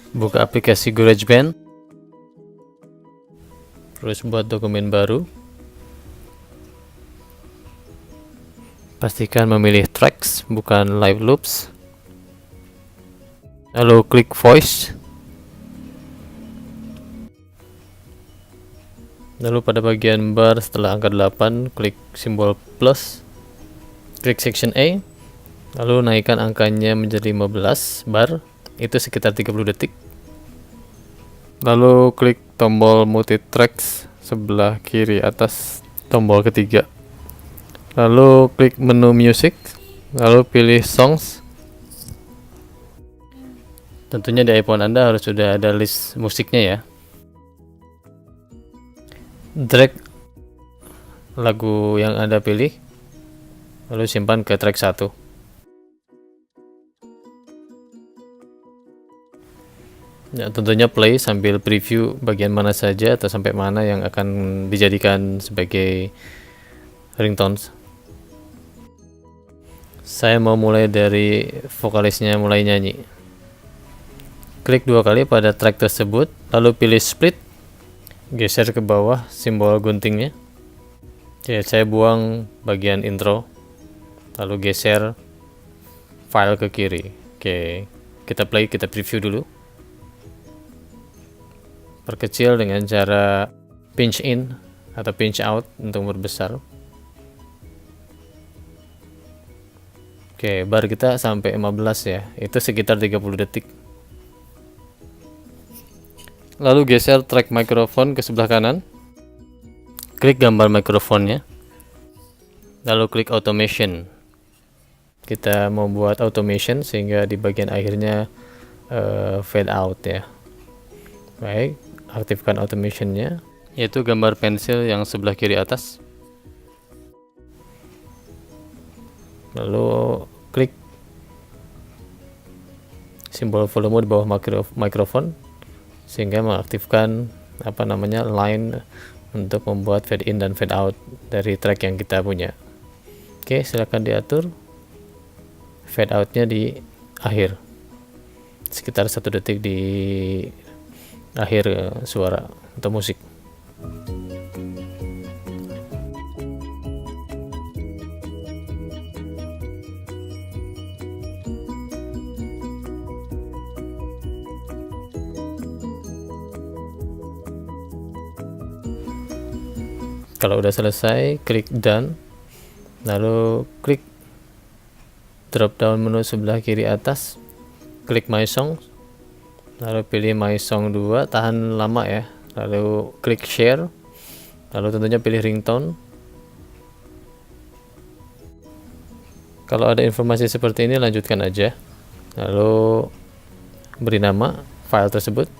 Buka aplikasi GarageBand, terus buat dokumen baru. Pastikan memilih tracks, bukan live loops. Lalu klik voice. Lalu pada bagian bar setelah angka 8, klik simbol plus. Klik section A. Lalu naikkan angkanya menjadi 15 bar, itu sekitar 30 detik. Lalu klik tombol multi tracks sebelah kiri atas tombol ketiga. Lalu klik menu music, lalu pilih songs. Tentunya di iPhone Anda harus sudah ada list musiknya ya. Drag lagu yang Anda pilih, lalu simpan ke track 1. Ya, tentunya play sambil preview bagian mana saja atau sampai mana yang akan dijadikan sebagai ringtones. Saya mau mulai dari vokalisnya mulai nyanyi. Klik 2 kali pada track tersebut, lalu pilih split, geser ke bawah simbol guntingnya. Oke, saya buang bagian intro, lalu geser file ke kiri. Oke, kita play, kita preview dulu. Perkecil dengan cara pinch in atau pinch out untuk memperbesar. Oke, bar kita sampai 15 ya, itu sekitar 30 detik. Lalu geser track mikrofon ke sebelah kanan. Klik gambar mikrofonnya. Lalu klik automation. Kita mau buat automation sehingga di bagian akhirnya fade out ya. Baik, aktifkan automationnya, yaitu gambar pensil yang sebelah kiri atas. Lalu klik simbol volume di bawah mikrofon sehingga mengaktifkan line untuk membuat fade in dan fade out dari track yang kita punya. Oke, silakan diatur fade outnya di akhir, sekitar 1 detik di akhir suara atau musik. Kalau udah selesai, klik done, lalu klik drop down menu sebelah kiri atas, klik my song, lalu pilih my song 2, tahan lama ya, lalu klik share, lalu tentunya pilih ringtone. Kalau ada informasi seperti ini, lanjutkan aja, lalu beri nama file tersebut.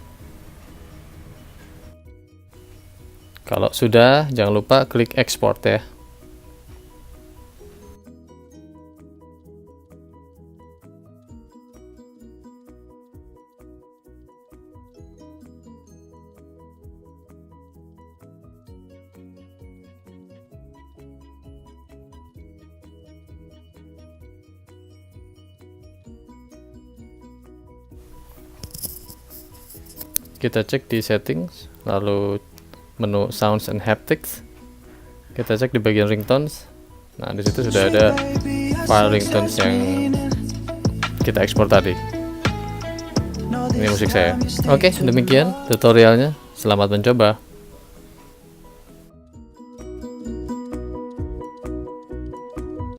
Kalau sudah, jangan lupa klik export ya. Kita cek di settings, lalu menu sounds and haptics, kita cek di bagian ringtones. Nah, di situ sudah ada file ringtones yang kita ekspor tadi. Ini musik saya. Oke, demikian tutorialnya. Selamat mencoba.